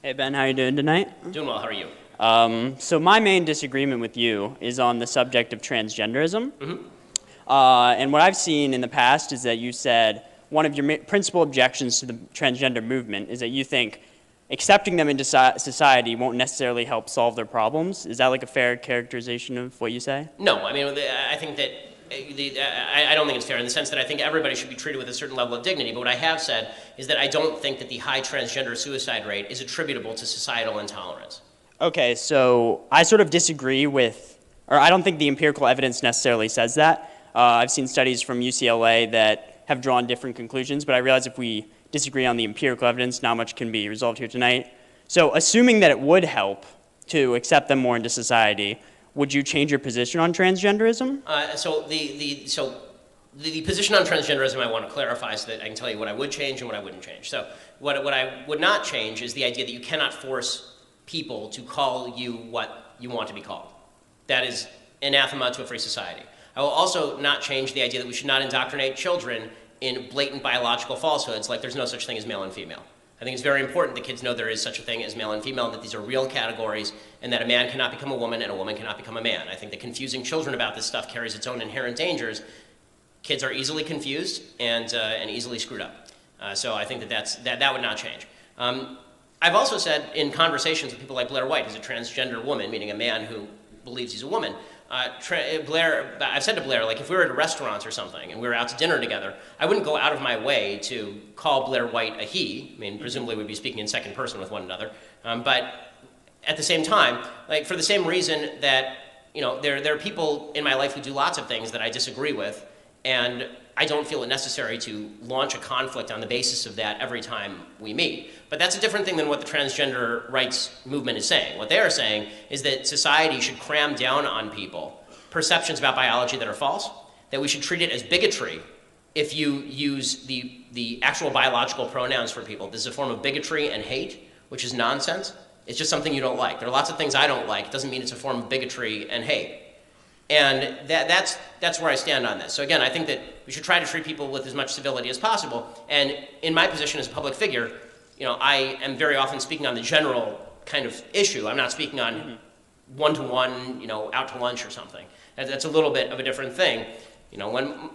Hey Ben, how you doing tonight? Doing well, how are you? So my main disagreement with you is on the subject of transgenderism. And what I've seen in the past is that you said one of your principal objections to the transgender movement is that you think accepting them into society won't necessarily help solve their problems. Is that like a fair characterization of what you say? No, I mean, I think that I don't think it's fair in the sense that I think everybody should be treated with a certain level of dignity. But what I have said is that I don't think that the high transgender suicide rate is attributable to societal intolerance. Okay, so I sort of disagree with, or I don't think the empirical evidence necessarily says that. I've seen studies from UCLA that have drawn different conclusions, but I realize if we disagree on the empirical evidence, not much can be resolved here tonight. So assuming that it would help to accept them more into society, would you change your position on transgenderism? So the position on transgenderism I want to clarify so that I can tell you what I would change and what I wouldn't change. So what I would not change is the idea that you cannot force people to call you what you want to be called. That is anathema to a free society. I will also not change the idea that we should not indoctrinate children in blatant biological falsehoods like there's no such thing as male and female. I think it's very important that kids know there is such a thing as male and female, and that these are real categories, and that a man cannot become a woman and a woman cannot become a man. I think that confusing children about this stuff carries its own inherent dangers. Kids are easily confused and easily screwed up. So I think that would not change. I've also said in conversations with people like Blair White, who's a transgender woman, meaning a man who believes he's a woman, I've said to Blair, like if we were at a restaurant or something and we were out to dinner together, I wouldn't go out of my way to call Blair White a he. I mean, presumably we'd be speaking in second person with one another. But at the same time, like for the same reason that, you know, there are people in my life who do lots of things that I disagree with, and I don't feel it necessary to launch a conflict on the basis of that every time we meet. But that's a different thing than what the transgender rights movement is saying. What they are saying is that society should cram down on people perceptions about biology that are false, that we should treat it as bigotry if you use the actual biological pronouns for people. This is a form of bigotry and hate, which is nonsense. It's just something you don't like. There are lots of things I don't like. It doesn't mean it's a form of bigotry and hate. And that's where I stand on this. So again, I think that we should try to treat people with as much civility as possible. And in my position as a public figure, you know, I am very often speaking on the general kind of issue. I'm not speaking on one-to-one, you know, out to lunch or something. That's a little bit of a different thing. You know, when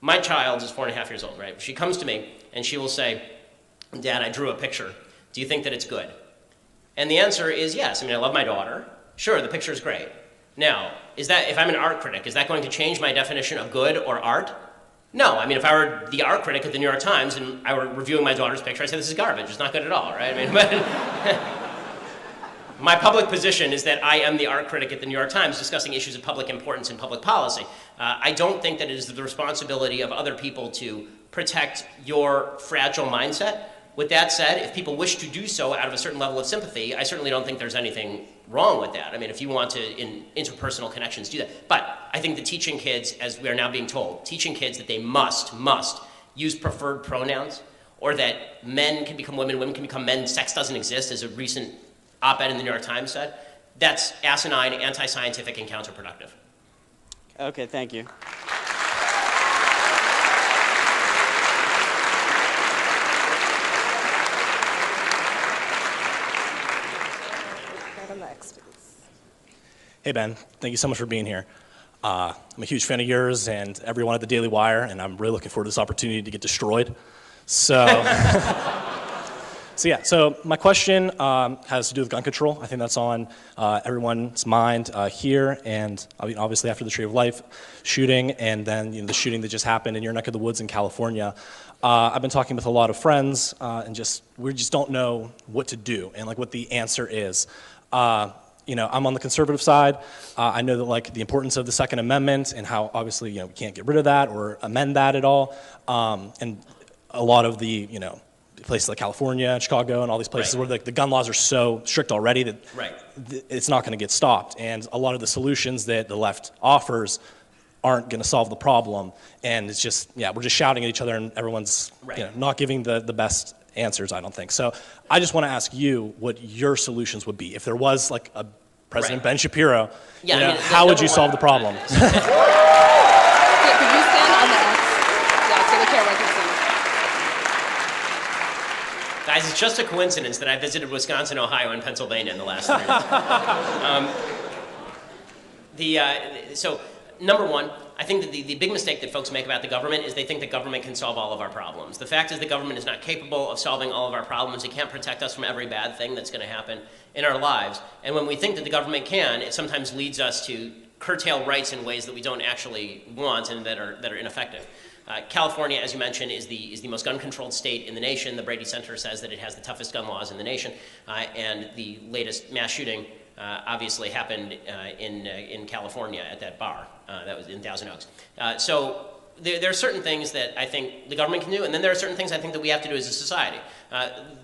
my child is 4.5 years old, right? She comes to me and she will say, "Dad, I drew a picture. Do you think that it's good?" And the answer is yes. I mean, I love my daughter. Sure, the picture is great. Now, is that, if I'm an art critic, is that going to change my definition of good or art? No. I mean, if I were the art critic at the New York Times and I were reviewing my daughter's picture, I'd say this is garbage. It's not good at all, right? I mean, but my public position is that I am the art critic at the New York Times discussing issues of public importance and public policy. I don't think that it is the responsibility of other people to protect your fragile mindset. With that said, if people wish to do so out of a certain level of sympathy, I certainly don't think there's anything wrong with that. I mean, if you want to, in interpersonal connections, do that. But I think that teaching kids, as we are now being told, teaching kids that they must use preferred pronouns, or that men can become women, women can become men, sex doesn't exist, as a recent op-ed in the New York Times said, that's asinine, anti-scientific, and counterproductive. Okay, thank you. Hey Ben, thank you so much for being here. I'm a huge fan of yours and everyone at the Daily Wire, and I'm really looking forward to this opportunity to get destroyed. So, so my question has to do with gun control. I think that's on everyone's mind here, and I mean, obviously after the Tree of Life shooting, and then the shooting that just happened in your neck of the woods in California. I've been talking with a lot of friends, and we just don't know what to do and like what the answer is. You know, I'm on the conservative side. I know that like the importance of the Second Amendment and how obviously, you know, we can't get rid of that or amend that at all. And a lot of the, you know, places like California and Chicago and all these places where the gun laws are so strict already that it's not going to get stopped. And a lot of the solutions that the left offers aren't going to solve the problem. And it's just, yeah, we're just shouting at each other and everyone's you know, not giving the best answers, I don't think. So I just want to ask you what your solutions would be. If there was like a President Ben Shapiro, you know, how would you solve the problem? Could you stand on the X? Yeah, so the camera can see. Guys, it's just a coincidence that I visited Wisconsin, Ohio, and Pennsylvania in the last 3 days. So, number one, I think that the big mistake that folks make about the government is they think that government can solve all of our problems. The fact is the government is not capable of solving all of our problems. It can't protect us from every bad thing that's going to happen in our lives. And when we think that the government can, it sometimes leads us to curtail rights in ways that we don't actually want and that are ineffective. California, as you mentioned, is the most gun-controlled state in the nation. The Brady Center says that it has the toughest gun laws in the nation, and the latest mass shooting obviously happened in California at that bar. That was in Thousand Oaks. So there are certain things that I think the government can do, and then there are certain things I think that we have to do as a society.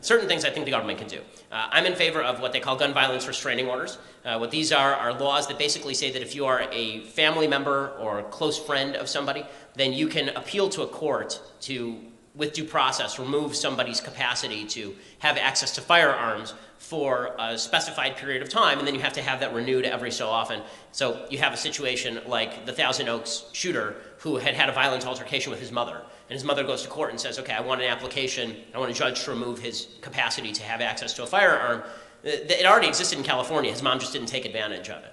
Certain things I think the government can do. I'm in favor of what they call gun violence restraining orders. What these are laws that basically say that if you are a family member or a close friend of somebody, then you can appeal to a court to, with due process, remove somebody's capacity to have access to firearms for a specified period of time, and then you have to have that renewed every so often. So you have a situation like the Thousand Oaks shooter who had a violent altercation with his mother, and his mother goes to court and says, okay, I want an application, I want a judge to remove his capacity to have access to a firearm. It already existed in California, his mom just didn't take advantage of it.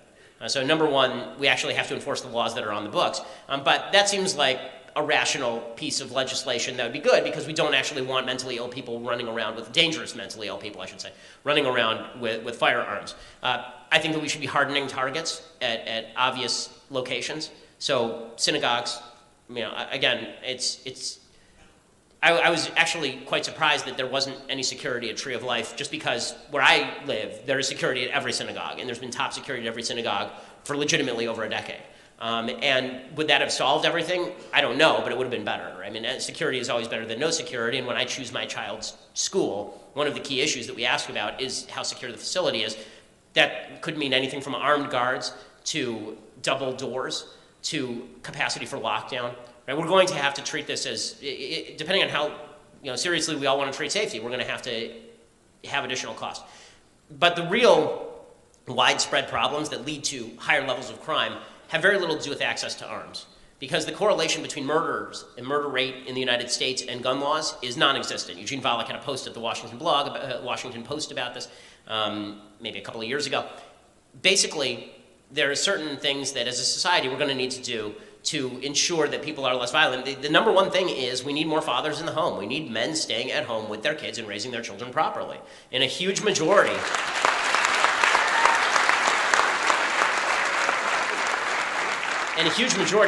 So number one, we actually have to enforce the laws that are on the books, but that seems like a rational piece of legislation that would be good because we don't actually want mentally ill people running around with, dangerous mentally ill people, I should say, running around with firearms. I think that we should be hardening targets at obvious locations. So synagogues, you know, again, I was actually quite surprised that there wasn't any security at Tree of Life, just because where I live, there is security at every synagogue, and there's been top security at every synagogue for legitimately over a decade. And would that have solved everything? I don't know, but it would have been better. I mean, security is always better than no security, and when I choose my child's school, one of the key issues that we ask about is how secure the facility is. That could mean anything from armed guards to double doors to capacity for lockdown. Right? We're going to have to treat this as, depending on how seriously we all want to treat safety, we're going to have additional costs. But the real widespread problems that lead to higher levels of crime have very little to do with access to arms, because the correlation between murders and murder rate in the United States and gun laws is non-existent. Eugene Volokh had a post at the Washington Post about this maybe a couple of years ago. Basically, there are certain things that as a society we're going to need to do to ensure that people are less violent. The number one thing is we need more fathers in the home. We need men staying at home with their kids and raising their children properly. In a huge majority,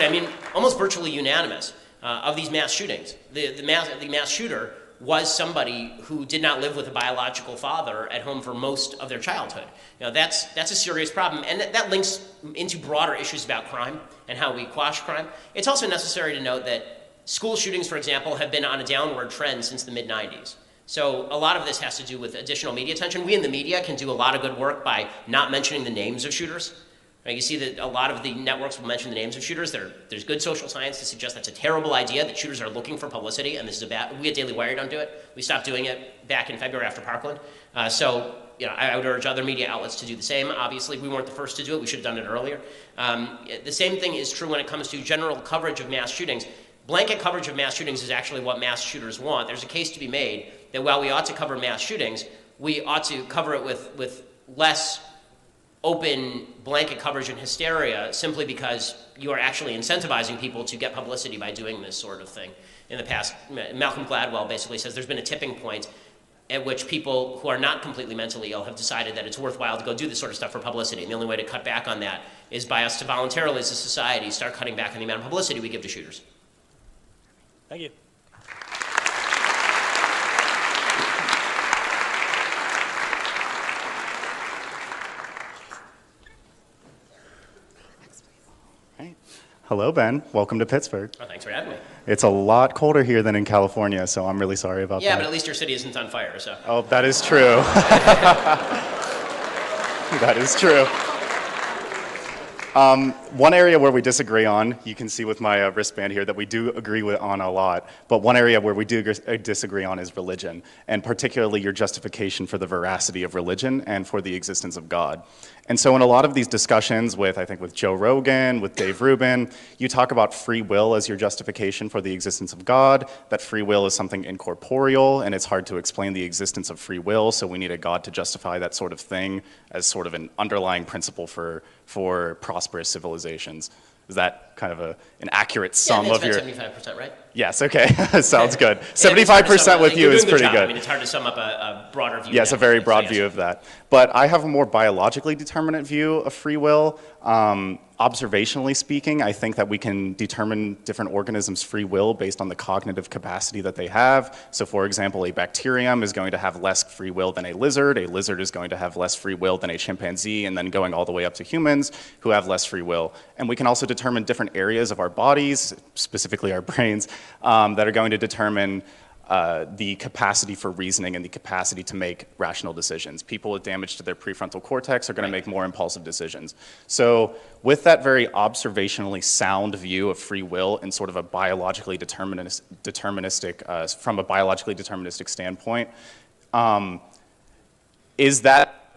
I mean, almost virtually unanimous of these mass shootings. The mass shooter was somebody who did not live with a biological father at home for most of their childhood. That's a serious problem, and that links into broader issues about crime and how we quash crime. It's also necessary to note that school shootings, for example, have been on a downward trend since the mid-90s. So a lot of this has to do with additional media attention. We in the media can do a lot of good work by not mentioning the names of shooters. Right? You see that a lot of the networks will mention the names of shooters. There's good social science to suggest that's a terrible idea, that shooters are looking for publicity, and this is we at Daily Wire don't do it. We stopped doing it back in February after Parkland. So I would urge other media outlets to do the same. Obviously, we weren't the first to do it. We should have done it earlier. The same thing is true when it comes to general coverage of mass shootings. Blanket coverage of mass shootings is actually what mass shooters want. There's a case to be made that while we ought to cover mass shootings, we ought to cover it with less open blanket coverage and hysteria, simply because you are actually incentivizing people to get publicity by doing this sort of thing. In the past, Malcolm Gladwell basically says there's been a tipping point at which people who are not completely mentally ill have decided that it's worthwhile to go do this sort of stuff for publicity. And the only way to cut back on that is by us to voluntarily, as a society, start cutting back on the amount of publicity we give to shooters. Thank you. Hello, Ben. Welcome to Pittsburgh. Oh, thanks for having me. It's a lot colder here than in California, so I'm really sorry about that. Yeah, but at least your city isn't on fire, so. Oh, that is true. That is true. one area where we disagree on, you can see with my wristband here that we do agree on a lot, but one area where we do disagree on is religion, and particularly your justification for the veracity of religion and for the existence of God. And so in a lot of these discussions I think with Joe Rogan, with Dave Rubin, you talk about free will as your justification for the existence of God, that free will is something incorporeal, and it's hard to explain the existence of free will, so we need a God to justify that sort of thing as sort of an underlying principle for prosperous civilizations. Is that kind of an accurate sum of your... 75%, right? Yes, okay, sounds good. 75% with you is pretty good. I mean, it's hard to sum up a broader view. Yes, a very broad view of that. But I have a more biologically determinate view of free will. Observationally speaking, I think that we can determine different organisms' free will based on the cognitive capacity that they have. So for example, a bacterium is going to have less free will than a lizard is going to have less free will than a chimpanzee, and then going all the way up to humans who have less free will. And we can also determine different areas of our bodies, specifically our brains, that are going to determine the capacity for reasoning and the capacity to make rational decisions. People with damage to their prefrontal cortex are going to make more impulsive decisions. So with that very observationally sound view of free will and sort of a biologically deterministic, from a biologically deterministic standpoint,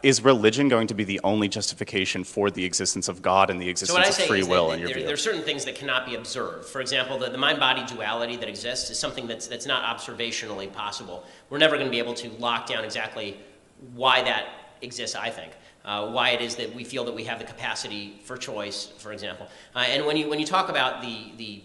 is religion going to be the only justification for the existence of God and the existence of free will in your view? There are certain things that cannot be observed. For example, the mind-body duality that exists is something that's not observationally possible. We're never going to be able to lock down exactly why that exists, I think. Why it is that we feel that we have the capacity for choice, for example. And when you talk about the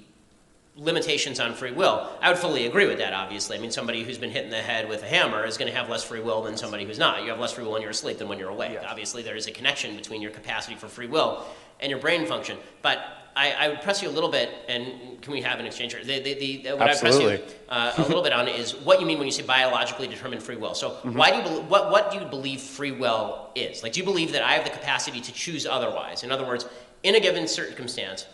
limitations on free will, I would fully agree with that, obviously. I mean, somebody who's been hit in the head with a hammer is going to have less free will than somebody who's not. You have less free will when you're asleep than when you're awake. Yeah. Obviously, there is a connection between your capacity for free will and your brain function. But I would press you a little bit, and can we have an exchange here? What Absolutely. I press you a little bit on is what you mean when you say biologically determined free will. So why do you what do you believe free will is? Like, do you believe that I have the capacity to choose otherwise? In other words, in a given circumstance,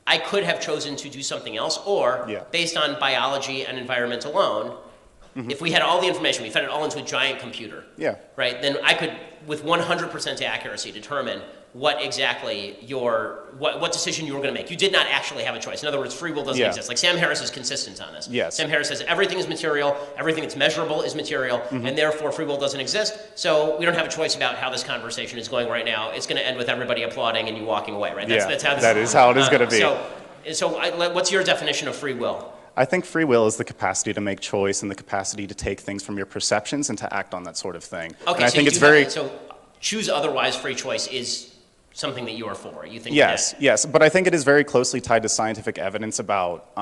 I could have chosen to do something else, or based on biology and environment alone, if we had all the information, we fed it all into a giant computer, right? Then I could, with 100% accuracy, determine what exactly what decision you were going to make. You did not actually have a choice. In other words, free will doesn't exist. Like Sam Harris is consistent on this. Yes. Sam Harris says everything is material, everything that's measurable is material, and therefore free will doesn't exist. So we don't have a choice about how this conversation is going right now. It's going to end with everybody applauding and you walking away, right? That's how this that is how it is going to be. So what's your definition of free will? I think free will is the capacity to make choice and the capacity to take things from your perceptions and to act on that sort of thing. Okay, and I think it's very... So choose otherwise free choice is something that you are for. You think yes, but I think it is very closely tied to scientific evidence about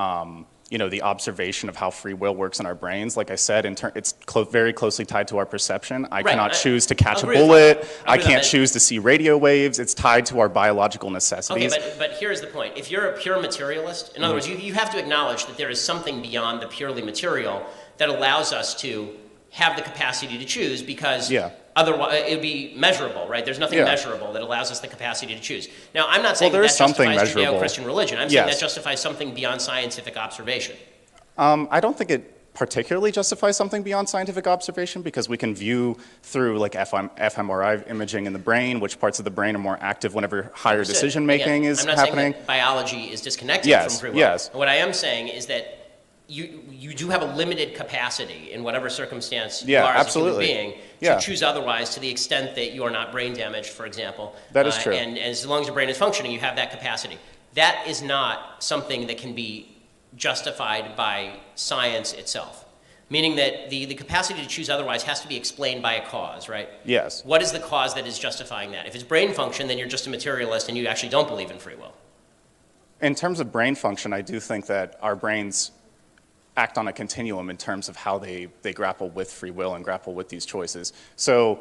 the observation of how free will works in our brains. Like I said, it's very closely tied to our perception. I cannot choose to catch a bullet. I can't choose to see radio waves. It's tied to our biological necessities. Okay, but here's the point. If you're a pure materialist, in other words, you have to acknowledge that there is something beyond the purely material that allows us to have the capacity to choose, because otherwise it would be measurable, right? There's nothing measurable that allows us the capacity to choose. Now, I'm not saying that justifies Judeo-Christian religion. I'm saying that justifies something beyond scientific observation. I don't think it particularly justifies something beyond scientific observation, because we can view through like fMRI imaging in the brain, which parts of the brain are more active whenever higher decision making is happening. I'm not saying that biology is disconnected from free will. Yes. What I am saying is that you do have a limited capacity in whatever circumstance you are as a human being to choose otherwise, to the extent that you are not brain damaged, for example. That is true. And as long as your brain is functioning, you have that capacity. That is not something that can be justified by science itself. Meaning that the capacity to choose otherwise has to be explained by a cause, right? Yes. What is the cause that is justifying that? If it's brain function, then you're just a materialist and you actually don't believe in free will. In terms of brain function, I do think that our brains act on a continuum in terms of how they grapple with free will and grapple with these choices. So,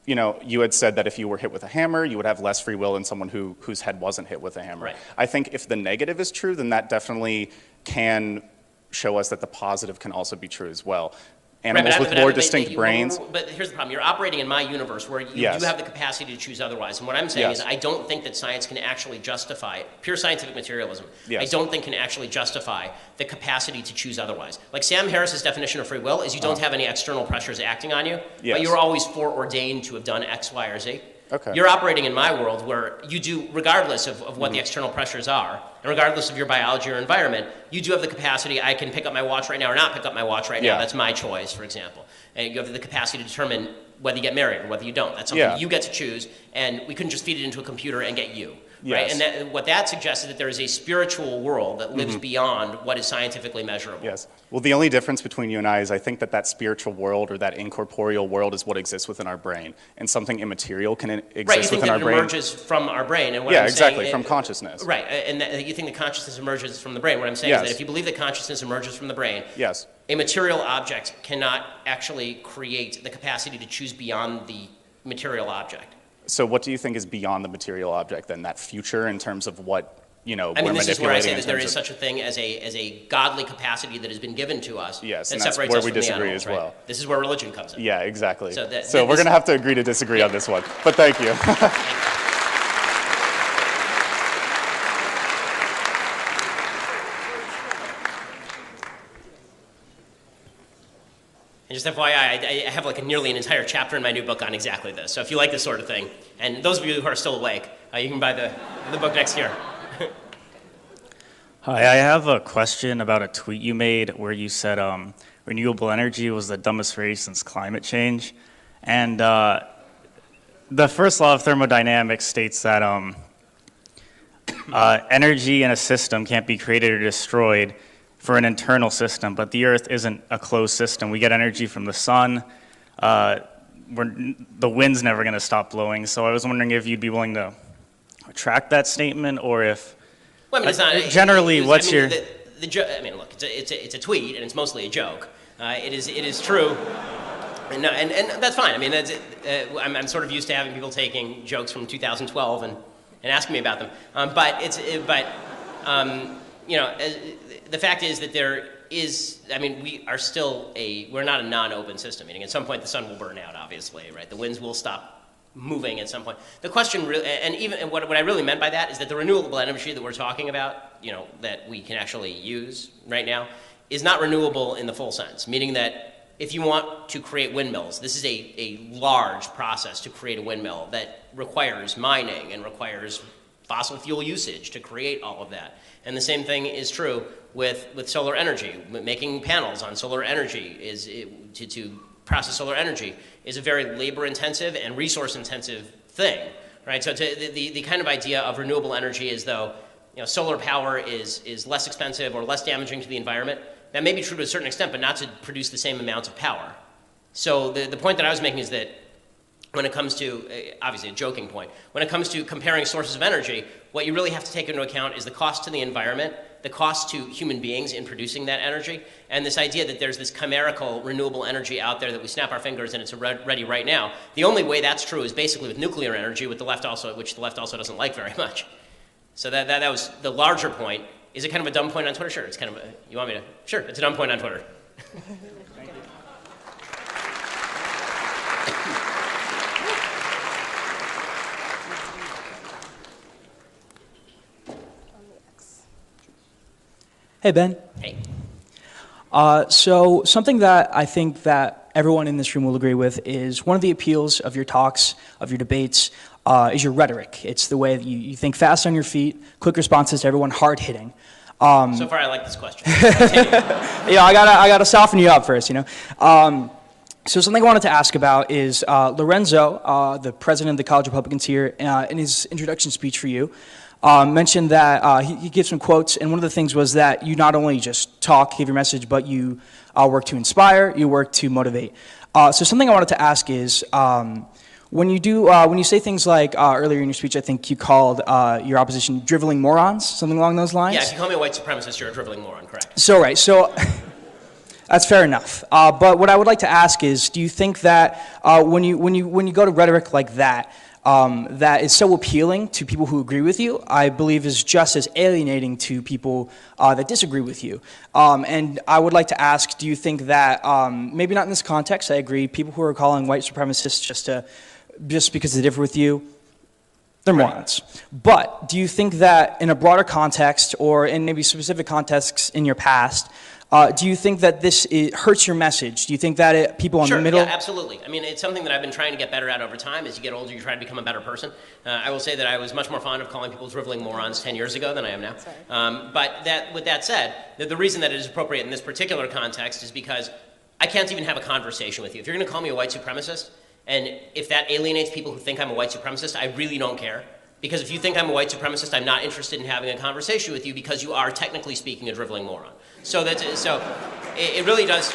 you had said that if you were hit with a hammer, you would have less free will than someone whose head wasn't hit with a hammer. Right. I think if the negative is true, then that definitely can show us that the positive can also be true as well. Animals with more distinct brains. But here's the problem. You're operating in my universe where you do have the capacity to choose otherwise. And what I'm saying is I don't think that science can actually justify it. Pure scientific materialism, I don't think can actually justify the capacity to choose otherwise. Like Sam Harris's definition of free will is you don't have any external pressures acting on you, but you're always foreordained to have done X, Y, or Z. Okay. You're operating in my world where you do, regardless of what the external pressures are, and regardless of your biology or environment, you do have the capacity. I can pick up my watch right now or not pick up my watch right now. That's my choice, for example. And you have the capacity to determine whether you get married or whether you don't. That's something you get to choose, and we couldn't just feed it into a computer and get you. Right? And what that suggests is that there is a spiritual world that lives beyond what is scientifically measurable. Yes. Well, the only difference between you and I is I think that spiritual world or that incorporeal world is what exists within our brain, and something immaterial can exist within our brain. Right, you think that it emerges from our brain. And what yeah, I'm exactly, saying, from consciousness. Right, and you think that consciousness emerges from the brain. What I'm saying is that if you believe that consciousness emerges from the brain, a material object cannot actually create the capacity to choose beyond the material object. So what do you think is beyond the material object then, that future in terms of what, you know, I mean, we're this is where I say manipulating that there is such a thing as a godly capacity that has been given to us that and separates that's where us we from the disagree animals, as well. right? This is where religion comes in. Yeah, exactly. So we're going to have to agree to disagree on this one. But thank you. And just FYI, I have like nearly an entire chapter in my new book on exactly this. So if you like this sort of thing, and those of you who are still awake, you can buy the book next year. Hi, I have a question about a tweet you made where you said renewable energy was the dumbest phrase since climate change. And the first law of thermodynamics states that energy in a system can't be created or destroyed for an internal system, but the Earth isn't a closed system. We get energy from the sun. The wind's never going to stop blowing. So I was wondering if you'd be willing to retract that statement, or if well, I mean, it's not, generally, what's I mean, your? I mean, look, it's a tweet, and it's mostly a joke. It is true, and that's fine. I mean, I'm sort of used to having people taking jokes from 2012 and asking me about them. You know, the fact is that there is, I mean, we're not a non-open system, meaning at some point the sun will burn out, obviously, right? The winds will stop moving at some point. The question really, and what I really meant by that is that the renewable energy that we're talking about, you know, that we can actually use right now, is not renewable in the full sense, meaning that if you want to create windmills, this is a large process to create a windmill that requires mining and requires fossil fuel usage to create all of that. And the same thing is true with solar energy. Making panels on solar energy to process solar energy is a very labor-intensive and resource-intensive thing, right? So the kind of idea of renewable energy is though, you know, solar power is less expensive or less damaging to the environment. That may be true to a certain extent, but not to produce the same amount of power. So the point that I was making is that when it comes to, obviously a joking point, when it comes to comparing sources of energy, what you really have to take into account is the cost to the environment, the cost to human beings in producing that energy, and this idea that there's this chimerical renewable energy out there that we snap our fingers and it's ready right now. The only way that's true is basically with nuclear energy, which the left also doesn't like very much. So that was the larger point. Is it kind of a dumb point on Twitter? Sure, it's kind of you want me to? Sure, it's a dumb point on Twitter. Hey, Ben. Hey. So something that I think that everyone in this room will agree with is one of the appeals of your talks, of your debates, is your rhetoric. It's the way that you think fast on your feet, quick responses to everyone, hard-hitting. So far, I like this question. Yeah, I gotta soften you up first, you know. So something I wanted to ask about is Lorenzo, the president of the College Republicans here, in his introduction speech for you, mentioned that he gave some quotes, and one of the things was that you not only just talk, give your message, but you work to inspire, you work to motivate. So something I wanted to ask is, when you say things like earlier in your speech, I think you called your opposition driveling morons, something along those lines. Yeah, if you call me a white supremacist, you're a driveling moron, correct? So right, so that's fair enough. But what I would like to ask is, do you think that when you go to rhetoric like that, that is so appealing to people who agree with you, I believe is just as alienating to people that disagree with you. And I would like to ask, do you think that, maybe not in this context, I agree, people who are calling white supremacists just because they differ with you, they're morons. But do you think that in a broader context, or in maybe specific contexts in your past, Do you think that this hurts your message? Do you think that people in Sure, the middle? yeah, absolutely. I mean, it's something that I've been trying to get better at over time. As you get older, you try to become a better person. I will say that I was much more fond of calling people driveling morons 10 years ago than I am now. But with that said, the reason that it is appropriate in this particular context is because I can't even have a conversation with you. If you're going to call me a white supremacist, and if that alienates people who think I'm a white supremacist, I really don't care. Because if you think I'm a white supremacist, I'm not interested in having a conversation with you because you are, technically speaking, a driveling moron. So it really does.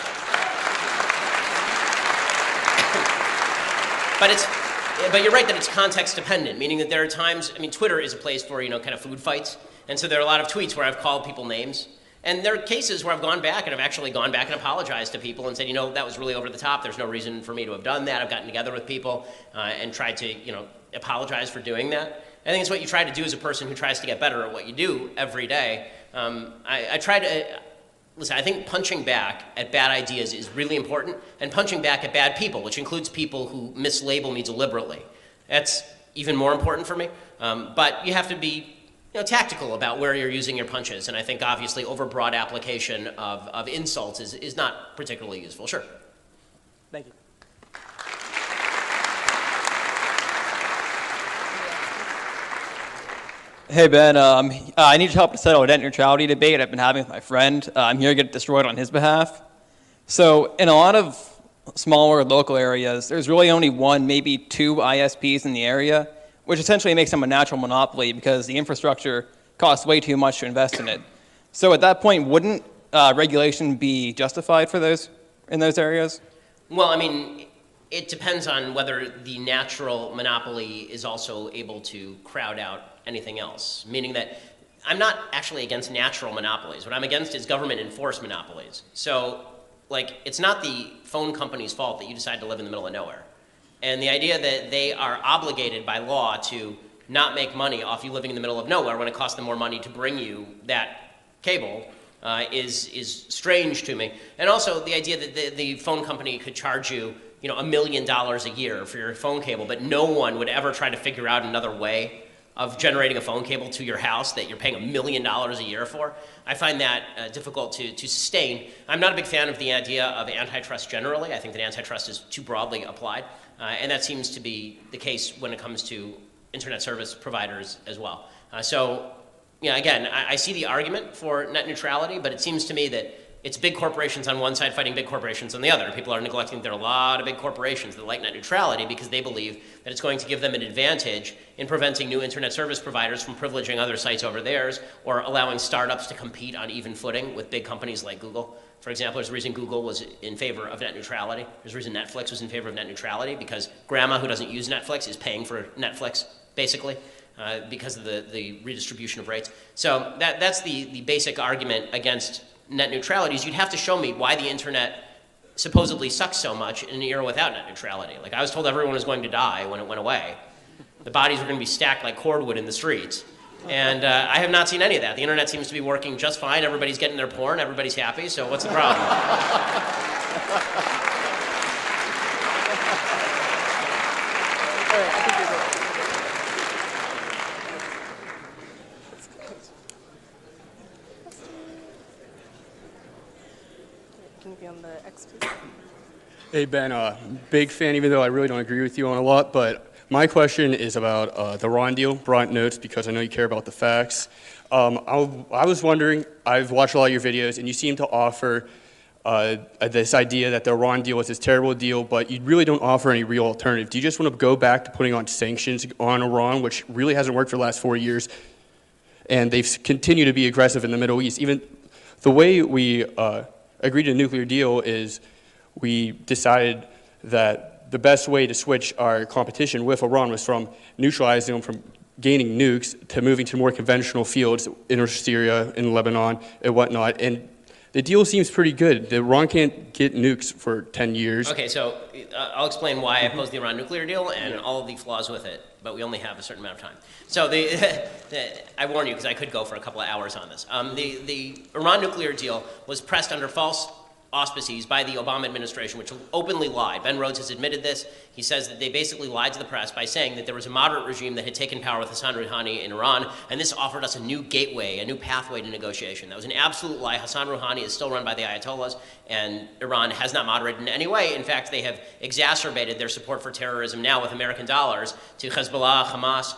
But you're right that it's context dependent, meaning that there are times, I mean, Twitter is a place for, kind of food fights. And so there are a lot of tweets where I've called people names. And there are cases where I've gone back and I've actually gone back and apologized to people and said, that was really over the top. There's no reason for me to have done that. I've gotten together with people and tried to, apologize for doing that. I think it's what you try to do as a person who tries to get better at what you do every day. I try to, listen, I think punching back at bad ideas is really important, and punching back at bad people, which includes people who mislabel me deliberately. That's even more important for me. But you have to be tactical about where you're using your punches, and I think obviously overbroad application of insults is not particularly useful. Sure. Thank you. Hey Ben, I need your help to settle a net neutrality debate I've been having with my friend. I'm here to get it destroyed on his behalf. So in a lot of smaller local areas, there's really only one, maybe two ISPs in the area, which essentially makes them a natural monopoly because the infrastructure costs way too much to invest in it. So at that point, wouldn't regulation be justified for those in those areas? Well, I mean, it depends on whether the natural monopoly is also able to crowd out anything else, meaning that I'm not actually against natural monopolies. What I'm against is government-enforced monopolies. So, it's not the phone company's fault that you decide to live in the middle of nowhere. And the idea that they are obligated by law to not make money off you living in the middle of nowhere when it costs them more money to bring you that cable is strange to me. And also the idea that the phone company could charge you $1 million a year for your phone cable, but no one would ever try to figure out another way of generating a phone cable to your house that you're paying $1 million a year for. I find that difficult to sustain. I'm not a big fan of the idea of antitrust generally. I think that antitrust is too broadly applied, and that seems to be the case when it comes to internet service providers as well. Again, I see the argument for net neutrality, but it seems to me that it's big corporations on one side fighting big corporations on the other. People are neglecting that there are a lot of big corporations that like net neutrality because they believe that it's going to give them an advantage in preventing new internet service providers from privileging other sites over theirs or allowing startups to compete on even footing with big companies like Google. For example, there's a reason Google was in favor of net neutrality. There's a reason Netflix was in favor of net neutrality because grandma who doesn't use Netflix is paying for Netflix, basically. Because of the redistribution of rates. So that's the basic argument against net neutrality is you'd have to show me why the internet supposedly sucks so much in an era without net neutrality. I was told everyone was going to die when it went away. The bodies were going to be stacked like cordwood in the streets. And I have not seen any of that. The internet seems to be working just fine. Everybody's getting their porn. Everybody's happy. So what's the problem? Hey Ben, big fan, even though I really don't agree with you on a lot, but my question is about the Ron deal, brought notes because I know you care about the facts. I was wondering, I've watched a lot of your videos, and you seem to offer this idea that the Iran deal was this terrible deal, but you really don't offer any real alternative. Do you just want to go back to putting on sanctions on Iran, which really hasn't worked for the last 4 years, and they've continued to be aggressive in the Middle East? Even the way we agreed to a nuclear deal is we decided that the best way to switch our competition with Iran was from neutralizing them from gaining nukes to moving to more conventional fields in Syria, in Lebanon, and whatnot. And the deal seems pretty good. Iran can't get nukes for 10 years. Okay, so I'll explain why I oppose the Iran nuclear deal and all of the flaws with it, but we only have a certain amount of time. So I warn you, because I could go for a couple of hours on this. The Iran nuclear deal was pressed under false auspices by the Obama administration, which openly lied. Ben Rhodes has admitted this. He says that they basically lied to the press by saying that there was a moderate regime that had taken power with Hassan Rouhani in Iran, and this offered us a new gateway, a new pathway to negotiation. That was an absolute lie. Hassan Rouhani is still run by the Ayatollahs, and Iran has not moderated in any way. In fact, they have exacerbated their support for terrorism now with American dollars to Hezbollah, Hamas,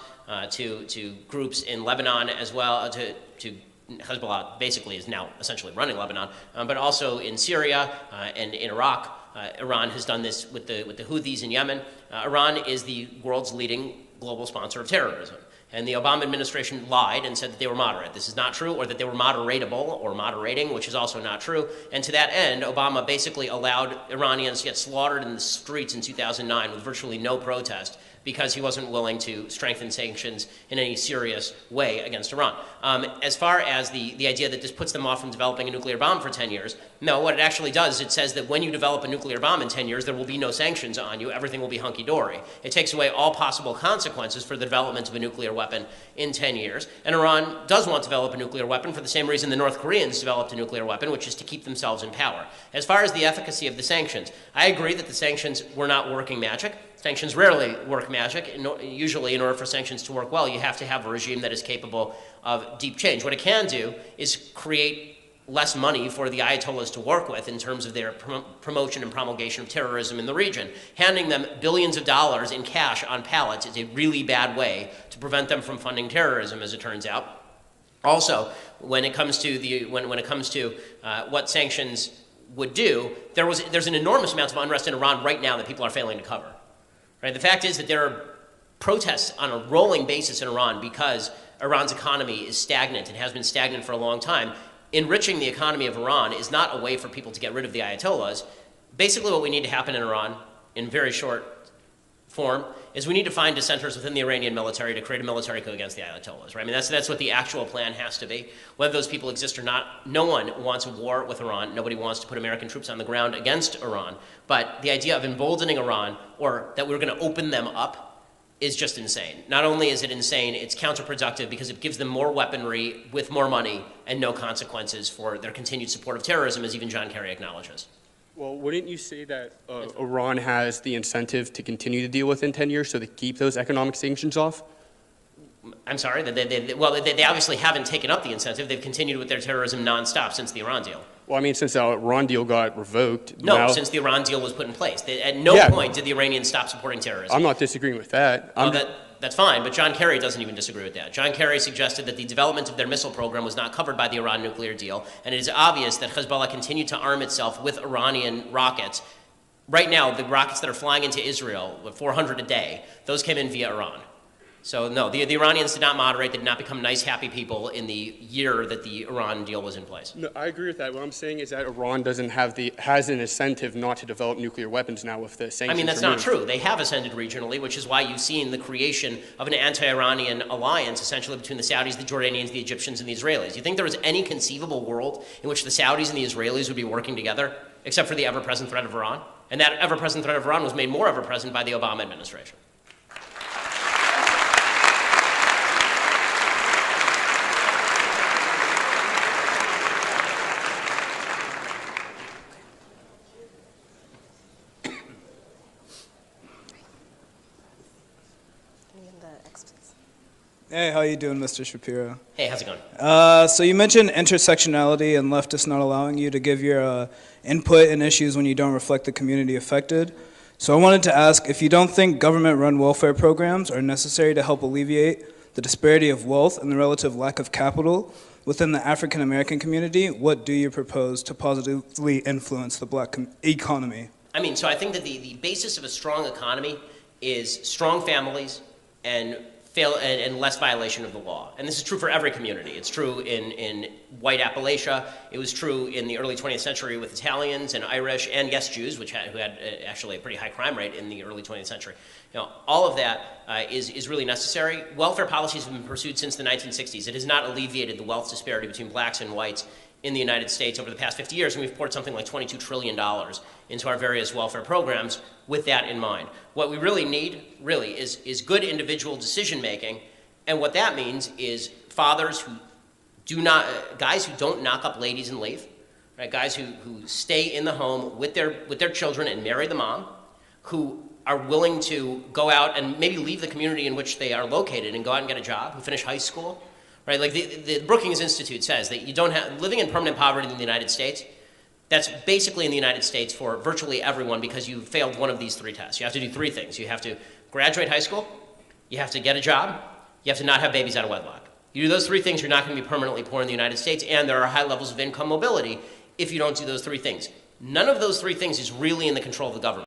to groups in Lebanon as well, to Hezbollah basically is now essentially running Lebanon, but also in Syria and in Iraq. Iran has done this with the Houthis in Yemen. Iran is the world's leading global sponsor of terrorism. And the Obama administration lied and said that they were moderate. This is not true, or that they were moderatable or moderating, which is also not true. And to that end, Obama basically allowed Iranians to get slaughtered in the streets in 2009 with virtually no protest, because he wasn't willing to strengthen sanctions in any serious way against Iran. As far as the idea that this puts them off from developing a nuclear bomb for 10 years, no, what it actually does, it says that when you develop a nuclear bomb in 10 years, there will be no sanctions on you. Everything will be hunky-dory. It takes away all possible consequences for the development of a nuclear weapon in 10 years. And Iran does want to develop a nuclear weapon for the same reason the North Koreans developed a nuclear weapon, which is to keep themselves in power. As far as the efficacy of the sanctions, I agree that the sanctions were not working magic. Sanctions rarely work magic. Usually, in order for sanctions to work well, you have to have a regime that is capable of deep change. What it can do is create less money for the Ayatollahs to work with in terms of their promotion and promulgation of terrorism in the region. Handing them billions of dollars in cash on pallets is a really bad way to prevent them from funding terrorism, as it turns out. Also, when it comes to what sanctions would do, there's an enormous amount of unrest in Iran right now that people are failing to cover. Right? The fact is that there are protests on a rolling basis in Iran because Iran's economy is stagnant and has been stagnant for a long time. Enriching the economy of Iran is not a way for people to get rid of the Ayatollahs. Basically, what we need to happen in Iran, in very short form, is we need to find dissenters within the Iranian military to create a military coup against the Ayatollahs. Right? I mean, that's what the actual plan has to be. Whether those people exist or not, no one wants a war with Iran. Nobody wants to put American troops on the ground against Iran. But the idea of emboldening Iran, or that we're going to open them up, is just insane. Not only is it insane, it's counterproductive because it gives them more weaponry with more money and no consequences for their continued support of terrorism, as even John Kerry acknowledges. Well, wouldn't you say that Iran has the incentive to continue to deal with in 10 years so they keep those economic sanctions off? I'm sorry? They obviously haven't taken up the incentive. They've continued with their terrorism nonstop since the Iran deal. Well, I mean, since the Iran deal got revoked. No, now, since the Iran deal was put in place. At no point did the Iranians stop supporting terrorism. I'm not disagreeing with that. That's fine, but John Kerry doesn't even disagree with that. John Kerry suggested that the development of their missile program was not covered by the Iran nuclear deal, and it is obvious that Hezbollah continued to arm itself with Iranian rockets. Right now, the rockets that are flying into Israel, 400 a day, those came in via Iran. So no, the Iranians did not moderate, they did not become nice, happy people in the year that the Iran deal was in place. No, I agree with that. What I'm saying is that Iran has an incentive not to develop nuclear weapons now with the sanctions. I mean, that's removed. not true. They have ascended regionally, which is why you've seen the creation of an anti-Iranian alliance, essentially between the Saudis, the Jordanians, the Egyptians, and the Israelis. You think there was any conceivable world in which the Saudis and the Israelis would be working together, except for the ever-present threat of Iran? And that ever-present threat of Iran was made more ever-present by the Obama administration. Hey, how you doing, Mr. Shapiro? Hey, how's it going? So you mentioned intersectionality and leftists not allowing you to give your input in issues when you don't reflect the community affected. So I wanted to ask, if you don't think government-run welfare programs are necessary to help alleviate the disparity of wealth and the relative lack of capital within the African-American community, what do you propose to positively influence the black economy? I mean, so I think that the basis of a strong economy is strong families and less violation of the law. And this is true for every community. It's true in white Appalachia. It was true in the early 20th century with Italians and Irish and, yes, Jews, who had actually a pretty high crime rate in the early 20th century. You know, all of that is really necessary. Welfare policies have been pursued since the 1960s. It has not alleviated the wealth disparity between blacks and whites in the United States over the past 50 years, and we've poured something like $22 trillion into our various welfare programs with that in mind. What we really need, is good individual decision-making, and what that means is fathers who guys who don't knock up ladies and leave. right? Guys who stay in the home with their children and marry the mom, who are willing to go out and maybe leave the community in which they are located and go out and get a job, who finish high school, right? Like the Brookings Institute says that you don't have, living in permanent poverty in the United States, that's basically in the United States for virtually everyone because you failed one of these three tests. You have to do three things. You have to graduate high school, you have to get a job, you have to not have babies out of wedlock. You do those three things, you're not going to be permanently poor in the United States, and there are high levels of income mobility if you don't do those three things. None of those three things is really in the control of the government.